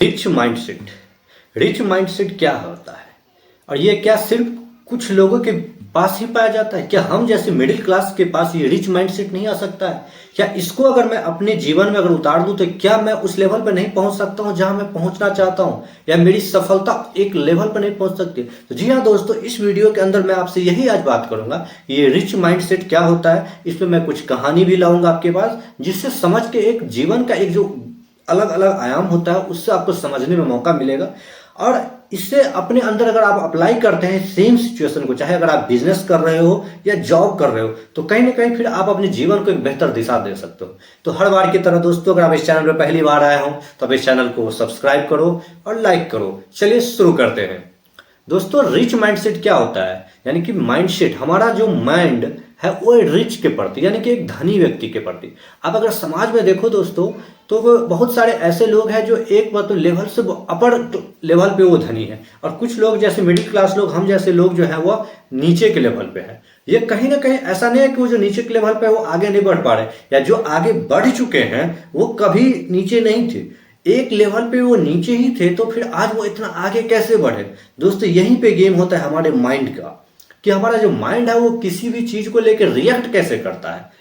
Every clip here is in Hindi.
Rich mindset. रिच माइंडसेट क्या होता है और ये क्या सिर्फ कुछ लोगों के पास ही पाया जाता है? क्या हम जैसे मिडिल क्लास के पास ये रिच माइंडसेट नहीं आ सकता है? क्या इसको अगर मैं अपने जीवन में अगर उतार दूं तो क्या मैं उस लेवल पर नहीं पहुंच सकता हूं जहां मैं पहुंचना चाहता हूं, या मेरी सफलता एक लेवल पर नहीं पहुंच सकती? तो जी हाँ दोस्तों, इस वीडियो के अंदर मैं आपसे यही आज बात करूंगा, ये रिच माइंडसेट क्या होता है। इसमें मैं कुछ कहानी भी लाऊंगा आपके पास, जिससे समझ के एक जीवन का एक जो अलग अलग आयाम होता है उससे आपको समझने में मौका मिलेगा। और इससे अपने अंदर अगर आप अप्लाई करते हैं सेम सिचुएशन को, चाहे अगर आप बिजनेस कर रहे हो या जॉब कर रहे हो, तो कहीं ना कहीं फिर आप अपने जीवन को एक बेहतर दिशा दे सकते हो। तो हर बार की तरह दोस्तों, अगर आप इस चैनल पर पहली बार आए हो तो आप इस चैनल को सब्सक्राइब करो और लाइक करो। चलिए शुरू करते हैं। दोस्तों, रिच माइंडसेट क्या होता है? यानी कि माइंडसेट, हमारा जो माइंड है वो रिच के प्रति, यानी कि एक धनी व्यक्ति के प्रति। आप अगर समाज में देखो दोस्तों, तो वो बहुत सारे ऐसे लोग हैं जो एक मतलब लेवल से अपर लेवल पे वो धनी है, और कुछ लोग जैसे मिडिल क्लास लोग, हम जैसे लोग जो है वो नीचे के लेवल पे है। ये कहीं ना कहीं ऐसा नहीं है कि वो जो नीचे के लेवल पे है वो आगे नहीं बढ़ पा रहे, या जो आगे बढ़ चुके हैं वो कभी नीचे नहीं थे। एक लेवल पे वो नीचे ही थे, तो फिर आज वो इतना आगे कैसे बढ़े? दोस्तों, यहीं पे गेम होता है हमारे माइंड का, कि हमारा जो माइंड है वो किसी भी चीज को लेकर रिएक्ट कैसे करता है।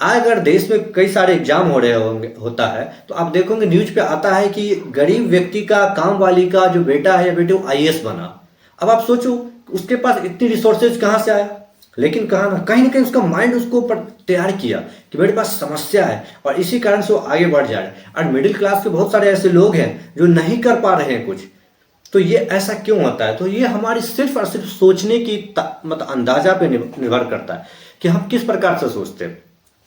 आज अगर देश में कई सारे एग्जाम हो रहे होंगे होता है, तो आप देखोगे न्यूज पे आता है कि गरीब व्यक्ति का, काम वाली का जो बेटा है या बेटी, वो आईएएस बना। अब आप सोचो उसके पास इतनी रिसोर्सेज कहाँ से आया? लेकिन कहा ना कहीं उसका माइंड उसको ऊपर तैयार किया कि मेरे पास समस्या है, और इसी कारण से वो आगे बढ़ जा रहा है। और मिडिल क्लास के बहुत सारे ऐसे लोग हैं जो नहीं कर पा रहे हैं कुछ। तो ये ऐसा क्यों होता है? तो ये हमारी सिर्फ और सिर्फ सोचने की मतलब अंदाजा पे निर्भर करता है कि हम किस प्रकार से सोचते हैं।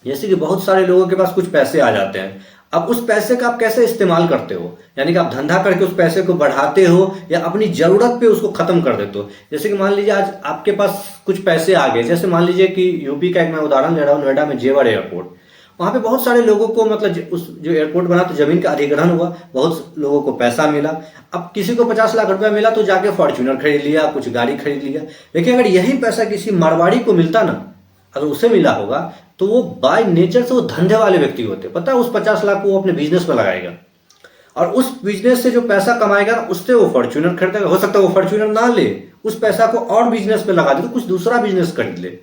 जैसे कि बहुत सारे लोगों के पास कुछ पैसे आ जाते हैं, अब उस पैसे का आप कैसे इस्तेमाल करते हो? यानी कि आप धंधा करके उस पैसे को बढ़ाते हो या अपनी जरूरत पे उसको खत्म कर देते हो। जैसे कि मान लीजिए आज आपके पास कुछ पैसे आ गए, जैसे मान लीजिए कि यूपी का एक मैं उदाहरण ले रहा हूँ, नोएडा में जेवर एयरपोर्ट। वहाँ पे बहुत सारे लोगों को मतलब उस जो एयरपोर्ट बना तो जमीन का अधिग्रहण हुआ, बहुत लोगों को पैसा मिला। अब किसी को 50 लाख रुपया मिला तो जाके फॉर्च्यूनर खरीद लिया, कुछ गाड़ी खरीद लिया। लेकिन अगर यही पैसा किसी मारवाड़ी को मिलता ना, अगर उसे मिला होगा, तो वो बाय नेचर से वो धंधे वाले व्यक्ति होते। पता है, उस 50 लाख को वो अपने बिजनेस में लगाएगा, और उस बिजनेस से जो पैसा कमाएगा उससे वो फॉर्च्यूनर खरीदेगा। हो सकता है वो फॉर्च्यूनर ना ले, उस पैसा को और बिजनेस में लगा दे, तो कुछ दूसरा बिजनेस खरीद ले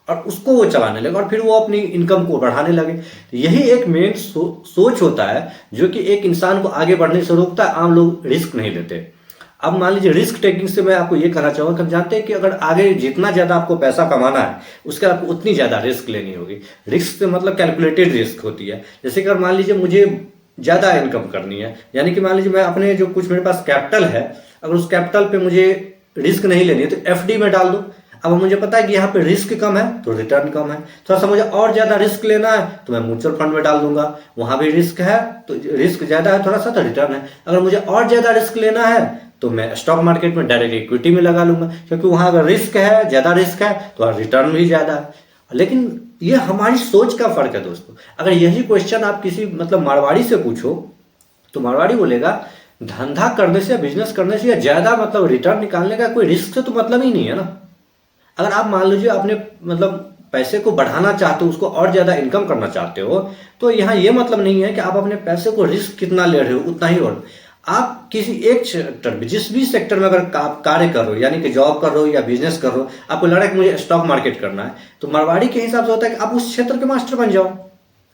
और उसको वो चलाने लगे, और फिर वो अपनी इनकम को बढ़ाने लगे। तो यही एक मेन सोच होता है जो कि एक इंसान को आगे बढ़ने से रोकता है। आम लोग रिस्क नहीं लेते। अब मान लीजिए रिस्क टेकिंग से मैं आपको ये कहना चाहूँगा कि हम जानते हैं कि अगर आगे जितना ज़्यादा आपको पैसा कमाना है, उसके आपको उतनी ज़्यादा रिस्क लेनी होगी। रिस्क से मतलब कैलकुलेटेड रिस्क होती है। जैसे कि अगर मान लीजिए मुझे ज़्यादा इनकम करनी है, यानी कि मान लीजिए मैं अपने जो कुछ मेरे पास कैपिटल है, अगर उस कैपिटल पे मुझे रिस्क नहीं लेनी है तो एफडी में डाल दो। अब मुझे पता है कि यहाँ पे रिस्क कम है तो रिटर्न कम है। थोड़ा सा मुझे और ज्यादा रिस्क लेना है तो मैं म्यूचुअल फंड में डाल दूंगा, वहां भी रिस्क है तो रिस्क ज्यादा है थोड़ा सा, तो रिटर्न है। अगर मुझे और ज्यादा रिस्क लेना है तो मैं स्टॉक मार्केट में डायरेक्ट इक्विटी में लगा लूंगा, क्योंकि वहां अगर रिस्क है, ज्यादा रिस्क है, तो रिटर्न भी ज्यादा है। लेकिन ये हमारी सोच का फर्क है दोस्तों। अगर यही क्वेश्चन आप किसी मतलब मारवाड़ी से पूछो, तो मारवाड़ी बोलेगा धंधा करने से या बिजनेस करने से या ज्यादा मतलब रिटर्न निकालने का कोई रिस्क से तो मतलब ही नहीं है ना। अगर आप मान लीजिए अपने मतलब पैसे को बढ़ाना चाहते हो, उसको और ज्यादा इनकम करना चाहते हो, तो यहाँ ये मतलब नहीं है कि आप अपने पैसे को रिस्क कितना ले रहे हो उतना ही। और आप किसी एक सेक्टर में, जिस भी सेक्टर में अगर आप कार्य कर रहे हो, यानी कि जॉब कर रहे हो या बिजनेस कर रहे हो, आपको लग रहा है कि मुझे स्टॉक मार्केट करना है, तो मारवाड़ी के हिसाब से होता है कि आप उस क्षेत्र के मास्टर बन जाओ।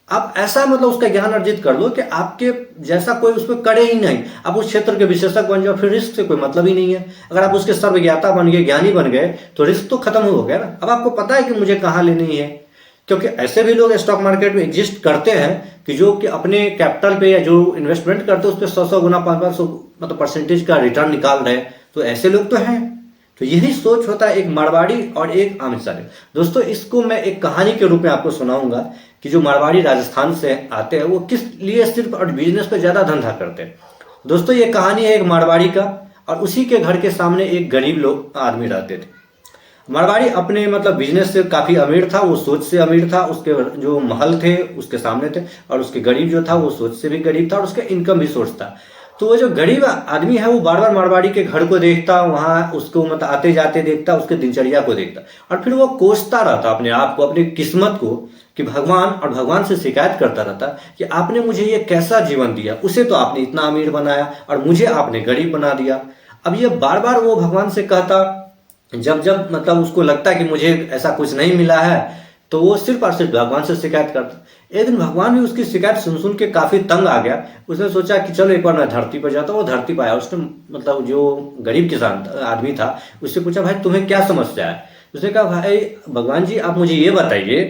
आप ऐसा मतलब उसका ज्ञान अर्जित कर लो कि आपके जैसा कोई उस पर करे ही नहीं, आप उस क्षेत्र के विशेषज्ञ बन जाओ, फिर रिस्क से कोई मतलब ही नहीं है। अगर आप उसके सर्वज्ञाता बन गए, ज्ञानी बन गए, तो रिस्क तो खत्म हो गया ना। अब आपको पता है कि मुझे कहाँ लेनी है, क्योंकि ऐसे भी लोग स्टॉक मार्केट में एग्जिस्ट करते हैं कि जो कि अपने कैपिटल पे या जो इन्वेस्टमेंट करते हैं उस पर 100 गुना 500 मतलब परसेंटेज का रिटर्न निकाल रहे हैं। तो ऐसे लोग तो हैं। तो यही सोच होता है एक मारवाड़ी और एक आम इंसान। दोस्तों, इसको मैं एक कहानी के रूप में आपको सुनाऊंगा कि जो मारवाड़ी राजस्थान से आते हैं वो किस लिए सिर्फ और बिजनेस पे ज्यादा धंधा करते हैं। दोस्तों, ये कहानी है एक मारवाड़ी का, और उसी के घर के सामने एक गरीब लोग आदमी रहते थे। मारवाड़ी अपने मतलब बिजनेस से काफी अमीर था, वो सोच से अमीर था, उसके जो महल थे उसके सामने थे, और उसके गरीब जो था वो सोच से भी गरीब था, और उसका इनकम भी सोच था। तो वो जो गरीब आदमी है वो बार बार मारवाड़ी के घर को देखता, वहां उसको मतलब आते जाते देखता, उसके दिनचर्या को देखता, और फिर वो कोसता रहता अपने आप को, अपनी किस्मत को, कि भगवान और भगवान से शिकायत करता रहता कि आपने मुझे ये कैसा जीवन दिया, उसे तो आपने इतना अमीर बनाया और मुझे आपने गरीब बना दिया। अब ये बार बार वो भगवान से कहता, जब जब मतलब उसको लगता कि मुझे ऐसा कुछ नहीं मिला है, तो वो सिर्फ और सिर्फ भगवान से शिकायत करता। एक दिन भगवान भी उसकी शिकायत सुन सुन के काफी तंग आ गया। उसने सोचा कि चलो एक बार मैं धरती पर जाता हूँ। वो धरती पर आया। उसने मतलब जो गरीब किसान आदमी था उससे पूछा, भाई तुम्हें क्या समस्या है? उसने कहा, भाई भगवान जी आप मुझे ये बताइए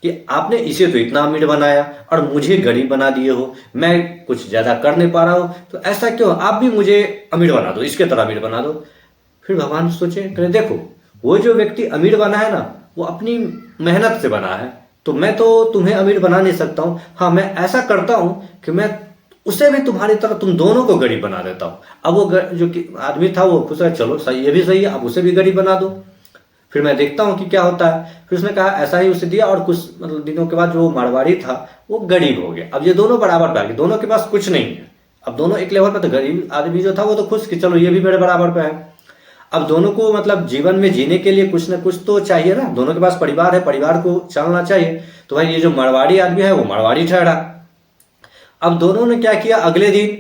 कि आपने इसे तो इतना अमीर बनाया और मुझे गरीब बना दिए हो, मैं कुछ ज्यादा कर नहीं पा रहा हूँ, तो ऐसा क्यों? आप भी मुझे अमीर बना दो, इसके तरह अमीर बना दो। फिर भगवान सोचे, कहे देखो वो जो व्यक्ति अमीर बना है ना, वो अपनी मेहनत से बना है, तो मैं तो तुम्हें अमीर बना नहीं सकता हूँ। हाँ, मैं ऐसा करता हूँ कि मैं उसे भी तुम्हारी तरह तुम दोनों को गरीब बना देता हूँ। अब वो जो आदमी था वो खुश है, चलो सही, ये भी सही है, अब उसे भी गरीब बना दो, फिर मैं देखता हूँ कि क्या होता है। फिर उसने कहा, ऐसा ही उसे दिया और कुछ मतलब दिनों के बाद जो मारवाड़ी था वो गरीब हो गया। अब ये दोनों बराबर पे आ गए, दोनों के पास कुछ नहीं है। अब दोनों एक लेवल पर, तो गरीब आदमी जो था वो तो खुश कि चलो ये भी मेरे बराबर पे है। अब दोनों को मतलब जीवन में जीने के लिए कुछ ना कुछ तो चाहिए ना, दोनों के पास परिवार है, परिवार को चलना चाहिए। तो भाई ये जो मारवाड़ी आदमी है वो मारवाड़ी ठहरा। अब दोनों ने क्या किया, अगले दिन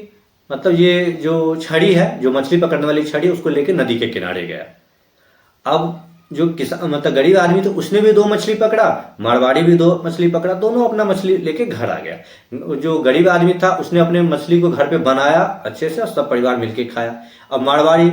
मतलब ये जो छड़ी है, जो मछली पकड़ने वाली छड़ी, उसको लेके नदी के किनारे गया। अब जो किसान मतलब गरीब आदमी तो उसने भी 2 मछली पकड़ा, मारवाड़ी भी 2 मछली पकड़ा, दोनों अपना मछली लेके घर आ गया। जो गरीब आदमी था उसने अपने मछली को घर पे बनाया अच्छे से, सब परिवार मिलके खाया। अब मारवाड़ी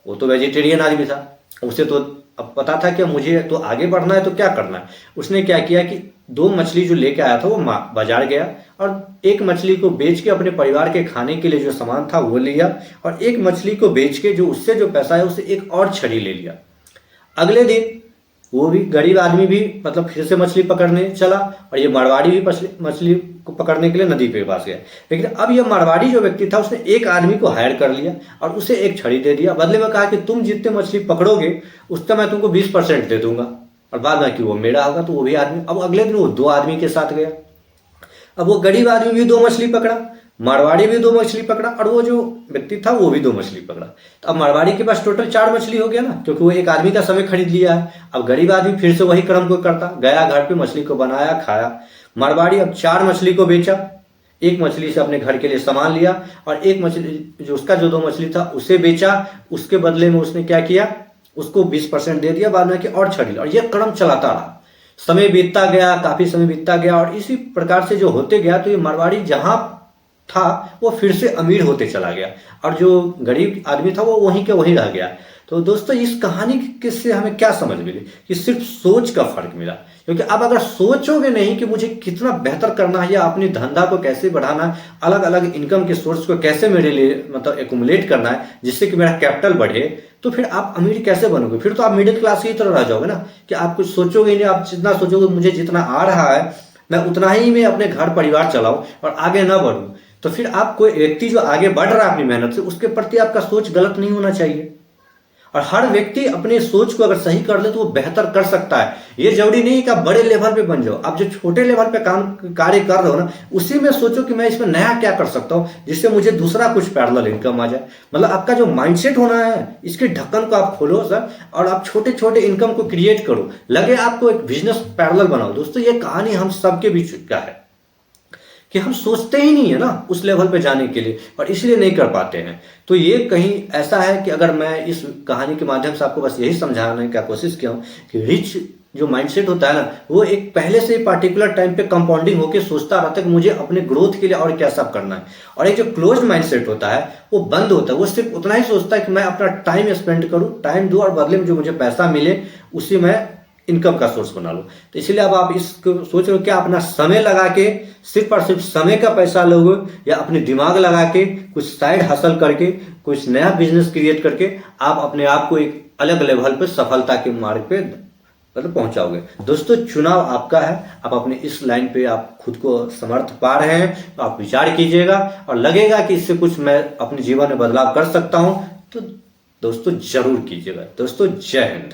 वो तो वेजिटेरियन आदमी था, उसे तो अब पता था कि मुझे तो आगे बढ़ना है, तो क्या करना है। उसने क्या किया कि 2 मछली जो लेके आया था वो बाजार गया और एक मछली को बेच के अपने परिवार के खाने के लिए जो सामान था वो लिया, और एक मछली को बेच के जो उससे जो पैसा है उससे एक और छड़ी ले लिया। अगले दिन वो भी गरीब आदमी भी मतलब फिर से मछली पकड़ने चला, और ये मारवाड़ी भी मछली को पकड़ने के लिए नदी पे पास गया। लेकिन अब ये मारवाड़ी जो व्यक्ति था उसने एक आदमी को हायर कर लिया और उसे एक छड़ी दे दिया, बदले में कहा कि तुम जितने मछली पकड़ोगे उसका मैं तुमको 20% दे दूंगा, और बाद में कि वो मेरा होगा। तो वो भी आदमी, अब अगले दिन वो 2 आदमी के साथ गया। अब वो गरीब आदमी भी 2 मछली पकड़ा, मारवाड़ी भी 2 मछली पकड़ा, और वो जो व्यक्ति था वो भी 2 मछली पकड़ा। तो अब मारवाड़ी के पास टोटल 4 मछली हो गया ना, क्योंकि वो एक आदमी का समय खरीद लिया है। अब गरीब आदमी फिर से वही क्रम को करता गया, घर पे मछली को बनाया, खाया। मारवाड़ी अब 4 मछली को बेचा, एक मछली से अपने घर के लिए सामान लिया, और एक मछली जो उसका जो 2 मछली था उसे बेचा। उसके बदले में उसने क्या किया, उसको 20% दे दिया, बाद में कि और छड़ी, और ये क्रम चलाता रहा। समय बीतता गया, काफी समय बीतता गया, और इसी प्रकार से जो होते गया, तो ये मारवाड़ी जहां था वो फिर से अमीर होते चला गया, और जो गरीब आदमी था वो वहीं के वहीं रह गया। तो दोस्तों इस कहानी से हमें क्या समझ मिली कि सिर्फ सोच का फर्क मिला। क्योंकि आप अगर सोचोगे नहीं कि मुझे कितना बेहतर करना है या अपनी धंधा को कैसे बढ़ाना है, अलग अलग इनकम के सोर्स को कैसे मेरे लिए मतलब एकुमुलेट करना है जिससे कि मेरा कैपिटल बढ़े, तो फिर आप अमीर कैसे बनोगे? फिर तो आप मिडिल क्लास की तरह रह जाओगे ना, कि आप कुछ सोचोगे नहीं। आप जितना सोचोगे मुझे जितना आ रहा है मैं उतना ही मैं अपने घर परिवार चलाऊं और आगे ना बढ़ूं, तो फिर आप कोई व्यक्ति जो आगे बढ़ रहा है अपनी मेहनत से, उसके प्रति आपका सोच गलत नहीं होना चाहिए। और हर व्यक्ति अपने सोच को अगर सही कर ले तो वो बेहतर कर सकता है। ये जरूरी नहीं कि आप बड़े लेवल पे बन जाओ, आप जो छोटे लेवल पे काम कार्य कर रहे हो ना, उसी में सोचो कि मैं इसमें नया क्या कर सकता हूँ जिससे मुझे दूसरा कुछ पैरेलल इनकम आ जाए। मतलब आपका जो माइंडसेट होना है, इसके ढक्कन को आप खोलो सर, और आप छोटे छोटे इनकम को क्रिएट करो, लगे आपको एक बिजनेस पैरेलल बनाओ। दोस्तों ये कहानी हम सबके बीच का है कि हम सोचते ही नहीं है ना उस लेवल पे जाने के लिए, और इसलिए नहीं कर पाते हैं। तो ये कहीं ऐसा है कि अगर मैं इस कहानी के माध्यम से आपको बस यही समझाने का कोशिश किया हूँ कि रिच जो माइंडसेट होता है ना, वो एक पहले से पार्टिकुलर टाइम पे कंपाउंडिंग होकर सोचता रहता है कि मुझे अपने ग्रोथ के लिए और क्या सब करना है। और एक जो क्लोज माइंडसेट होता है वो बंद होता है, वो सिर्फ उतना ही सोचता है कि मैं अपना टाइम स्पेंड करूँ, टाइम दूँ, और बदले में जो मुझे पैसा मिले उसी में इनकम का सोर्स बना लो। तो इसलिए अब आप इसको सोच रहे हो क्या अपना समय लगा के सिर्फ और सिर्फ समय का पैसा लोगे, या अपने दिमाग लगा के कुछ साइड हासिल करके कुछ नया बिजनेस क्रिएट करके आप अपने आप को एक अलग लेवल पे सफलता के मार्ग पे मतलब पहुंचाओगे। दोस्तों चुनाव आपका है, आप अपने इस लाइन पे आप खुद को समर्थ पा रहे हैं तो आप विचार कीजिएगा, और लगेगा कि इससे कुछ मैं अपने जीवन में बदलाव कर सकता हूं तो दोस्तों जरूर कीजिएगा। दोस्तों जय हिंद।